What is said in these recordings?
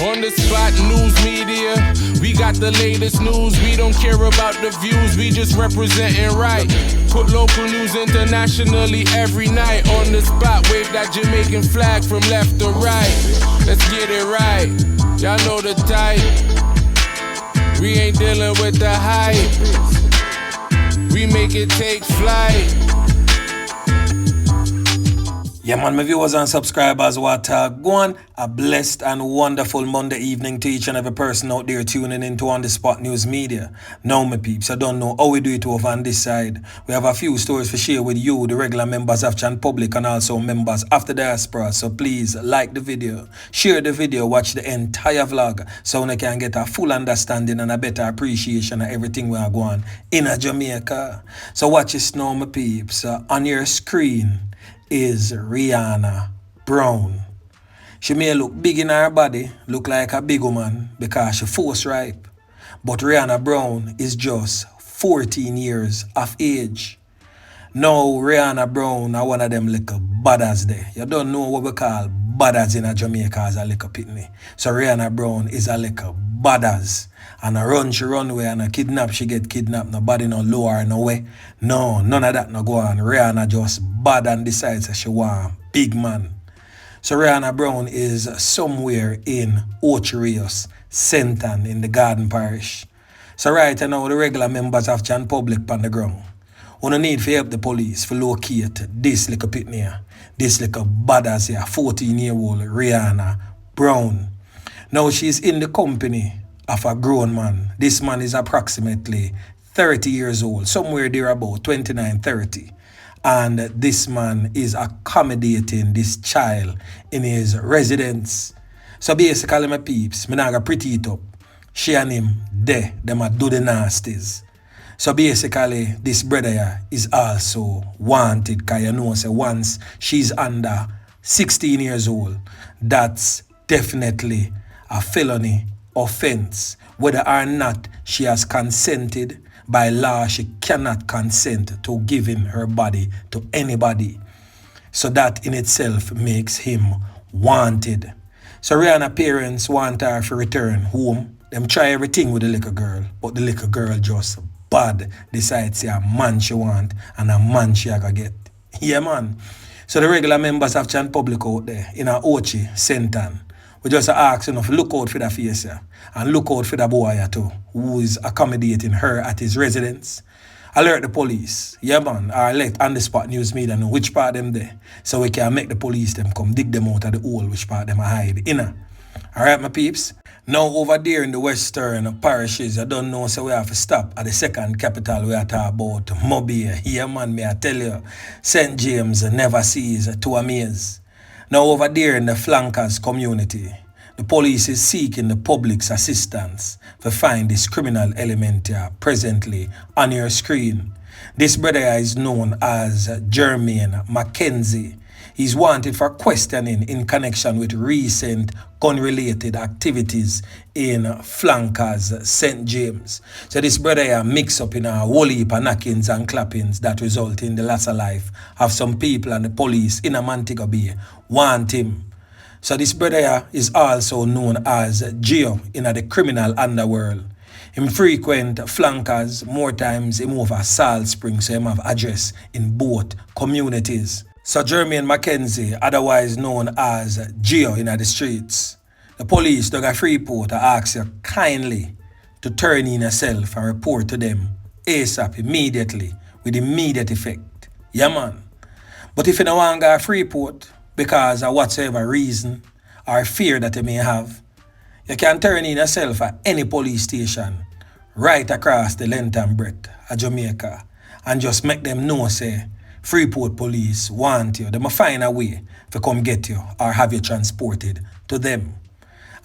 On the spot news media, we got the latest news. We don't care about the views, we just representing right. Put local news internationally every night. On the spot, wave that Jamaican flag from left to right. Let's get it right, y'all know the type. We ain't dealing with the hype, we make it take flight. Yeah, man, my viewers and subscribers, what go on. A blessed and wonderful Monday evening to each and every person out there tuning into On The Spot News Media. Now, my peeps, I don't know how we do it over on this side. We have a few stories to share with you, the regular members of Chan Public and also members of the diaspora. So please like the video, share the video, watch the entire vlog so you can get a full understanding and a better appreciation of everything we are going in Jamaica. So watch this now, my peeps. On your screen is Rihanna Brown. She may look big in her body, look like a big woman because she force ripe. But Rihanna Brown is just 14 years of age. Now Rihanna Brown are one of them little badders there. You don't know what we call badders in Jamaica as a little pitney. So Rihanna Brown is a little badders. And a run she run away and a kidnap she get kidnapped. Nobody no lower no way. No, none of that no go on. Rihanna just bad and decides that she want big man. So Rihanna Brown is somewhere in Ocherios, Senton in the Garden Parish. So right now the regular members of Chan Public on the ground. We don't need to help the police to locate this little pitney here. This little badass here, 14-year-old Rihanna Brown. Now she's in the company of a grown man. This man is approximately 30 years old, somewhere there about 29, 30. And this man is accommodating this child in his residence. So basically, my peeps, me not gonna pretty it up. She and him there, them a do the nasties. So basically, this brother here is also wanted, because you know, say once she's under 16 years old, that's definitely a felony offense. Whether or not she has consented, by law she cannot consent to giving her body to anybody. So that in itself makes him wanted. So Rihanna's parents want her to return home. Them try everything with the little girl, but the little girl just bad decides a man she want and a man she gonna get. Yeah, man. So the regular members of Chan Public out there in a Ochi, Senton, we just ask to look out for the face here and look out for the boy here too, who is accommodating her at his residence. Alert the police, yeah man, or let On The Spot News Media know which part them there, so we can make the police them come dig them out of the hole which part them hide inner. Alright, my peeps. Now over there in the western parishes, I don't know, so we have to stop at the second capital we are talking about, Mobay. Yeah man, may I tell you, St. James never ceases to amaze. Now over there in the flankers community, the police is seeking the public's assistance to find this criminal element here presently on your screen. This brother is known as Jermaine Mckenzie. He's wanted for questioning in connection with recent gun-related activities in flankers St. James. So this brother here mix up in a whole heap of knockings and clappings that result in the loss of life of some people, and the police in a Montego Bay want him. So this brother here is also known as Gio in the criminal underworld. Him frequent flankers, more times him over Salt Spring, so him have address in both communities. So Jermaine Mckenzie, otherwise known as Gio in the streets, the police dug a Freeport and ask you kindly to turn in yourself and report to them ASAP immediately with immediate effect. Yeah man. But if you don't want to go to Freeport because of whatsoever reason or fear that you may have, you can turn in yourself at any police station right across the length and breadth of Jamaica and just make them know, say, Freeport police want you. They must find a way to come get you or have you transported to them.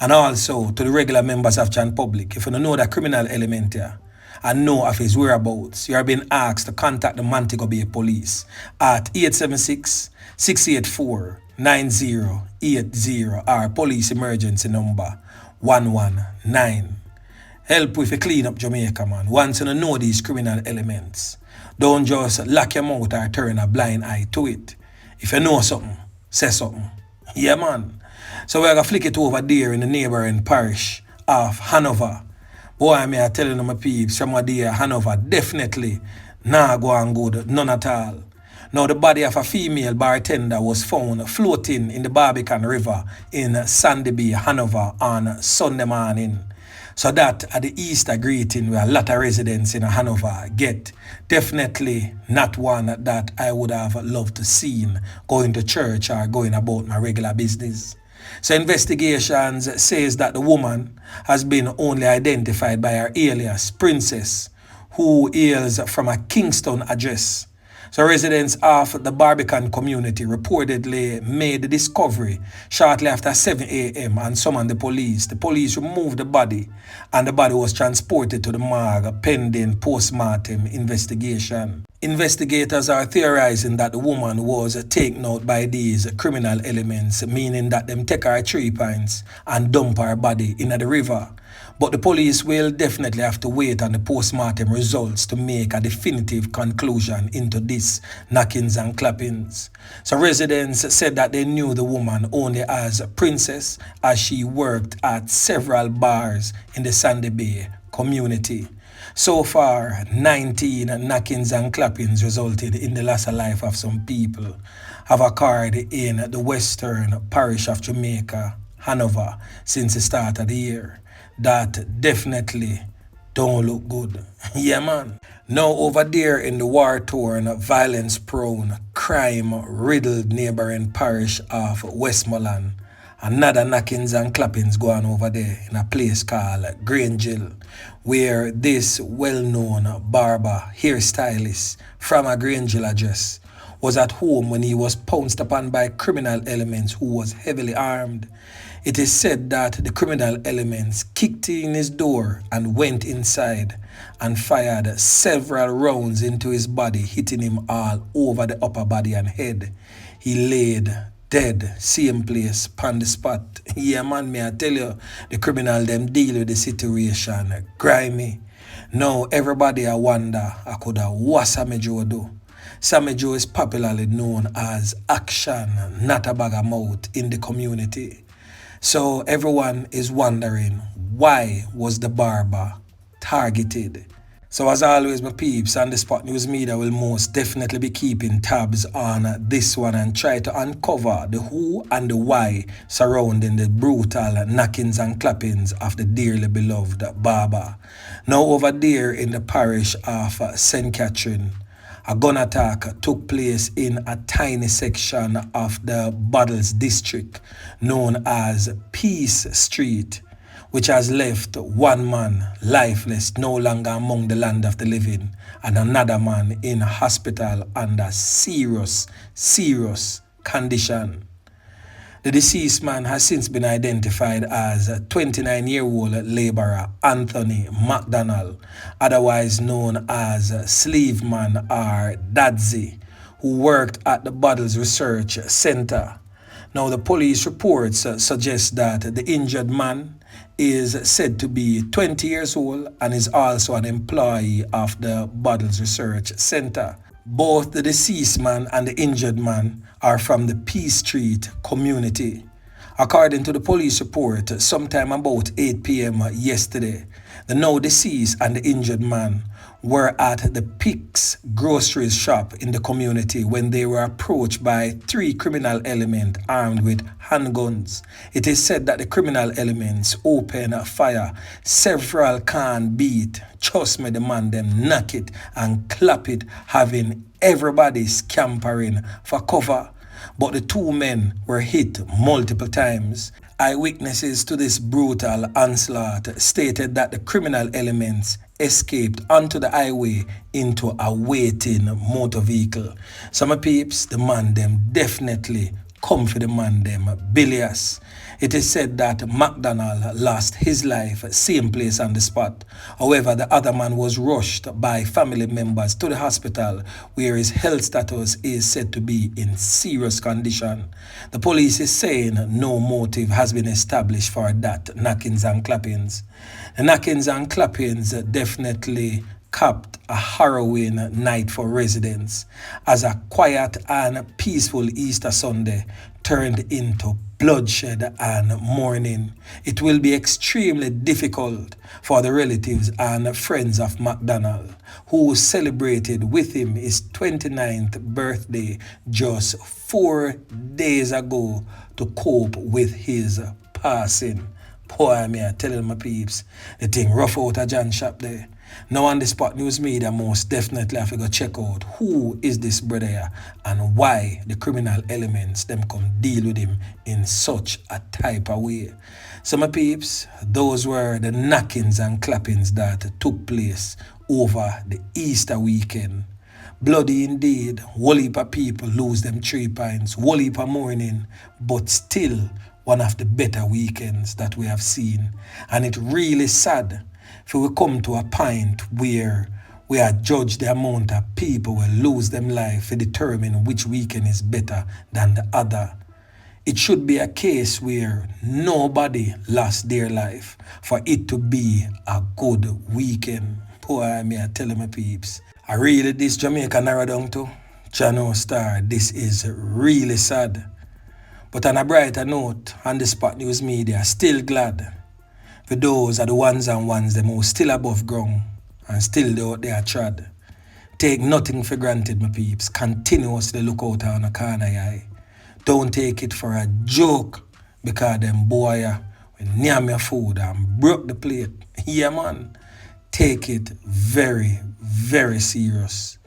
And also to the regular members of Chan Public, if you don't know the criminal element here and know of his whereabouts, you are being asked to contact the Montego Bay Police at 876-684-9080 or police emergency number 119. Help with a clean up Jamaica, man. Once you know these criminal elements, don't just lock your mouth or turn a blind eye to it. If you know something, say something. Yeah, man. So we're going to flick it over there in the neighboring parish of Hanover. Boy, I telling them my peeps, from there, Hanover definitely nah go on good, none at all. Now the body of a female bartender was found floating in the Barbican River in Sandy Bay, Hanover on Sunday morning. So that at the Easter greeting where a lot of residents in Hanover get, definitely not one that I would have loved to see going to church or going about my regular business. So investigations says that the woman has been only identified by her alias, Princess, who hails from a Kingston address. So residents of the Barbican community reportedly made the discovery shortly after 7 a.m. and summoned the police. The police removed the body and the body was transported to the morgue pending post-mortem investigation. Investigators are theorizing that the woman was taken out by these criminal elements, meaning that them take her 3 pints and dump her body in the river. But the police will definitely have to wait on the post-mortem results to make a definitive conclusion into this knockings and clappings. So residents said that they knew the woman only as Princess, as she worked at several bars in the Sandy Bay community. So far, 19 knockings and clappings resulted in the loss of life of some people have occurred in the western parish of Jamaica, Hanover, since the start of the year. That definitely don't look good. Yeah, man. Now over there in the war-torn, violence-prone, crime-riddled neighboring parish of Westmoreland, another knockings and clappings going over there in a place called Grangeville, where this well-known barber hairstylist from a Grangeville address was at home when he was pounced upon by criminal elements who was heavily armed. It is said that the criminal elements kicked in his door and went inside and fired several rounds into his body, hitting him all over the upper body and head. He laid dead, same place, on the spot. Yeah, man, may I tell you, the criminal them deal with the situation grimy. Now everybody I wonder, I could have what Samijo do. Samijo is popularly known as action, not a bag of mouth in the community. So everyone is wondering, why was the barber targeted? So as always, my peeps, and the Spot News Media will most definitely be keeping tabs on this one and try to uncover the who and the why surrounding the brutal knockings and clappings of the dearly beloved barber. Now over there in the parish of St. Catherine, a gun attack took place in a tiny section of the Bottles district known as Peace Street, which has left one man lifeless, no longer among the land of the living, and another man in hospital under serious condition. The deceased man has since been identified as 29-year-old laborer Anthony McDonald, otherwise known as Sleeveman or Dadzi, who worked at the Bottles Research Center. Now, the police reports suggest that the injured man is said to be 20 years old and is also an employee of the Bottles Research Center. Both the deceased man and the injured man are from the Peace Street community. According to the police report, sometime about 8 p.m. yesterday, the now deceased and the injured man were at the Pick's groceries shop in the community when they were approached by 3 criminal elements armed with handguns. It is said that the criminal elements opened fire, several can beat. Trust me, the man them knock it and clap it, having everybody scampering for cover. But the 2 men were hit multiple times. Eyewitnesses to this brutal onslaught stated that the criminal elements escaped onto the highway into a waiting motor vehicle. Some peeps, the man them definitely come for the man them bilious. It is said that McDonald lost his life same place on the spot. However, the other man was rushed by family members to the hospital where his health status is said to be in serious condition. The police is saying no motive has been established for that knockings and clappings. The knockings and clappings definitely capped a harrowing night for residents as a quiet and peaceful Easter Sunday turned into bloodshed and mourning. It will be extremely difficult for the relatives and friends of McDonald, who celebrated with him his 29th birthday just 4 days ago, to cope with his passing. Boy, me I tell my peeps, the thing rough out a John shop there. Now on the Spot News Media, most definitely have to go check out who is this brother here and why the criminal elements them come deal with him in such a type of way. So my peeps, those were the knockings and clappings that took place over the Easter weekend. Bloody indeed, whole heap of people lose them 3 pints, whole heap of mourning, but still one of the better weekends that we have seen. And it really sad if we come to a point where we are judged the amount of people will lose them life to determine which weekend is better than the other. It should be a case where nobody lost their life for it to be a good weekend. Boy, me I tell my peeps. I really this Jamaica narrow down to Channel Star. This is really sad. But on a brighter note, on the Spot News Media, still glad for those are the ones and ones them who still above ground and still out there trod. Take nothing for granted, my peeps. Continuously look out on the corner eye. Don't take it for a joke because them boy near your food and broke the plate. Yeah, man. Take it very, very serious.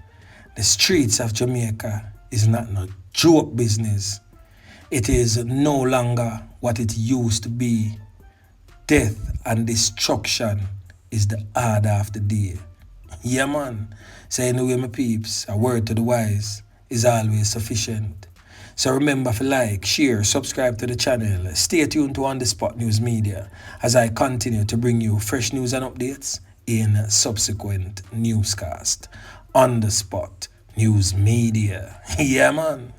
The streets of Jamaica is not no joke business. It is no longer what it used to be. Death and destruction is the order of the day. Yeah, man. So anyway, my peeps, a word to the wise is always sufficient. So remember to like, share, subscribe to the channel. Stay tuned to On The Spot News Media as I continue to bring you fresh news and updates in subsequent newscast. On The Spot News Media. Yeah, man.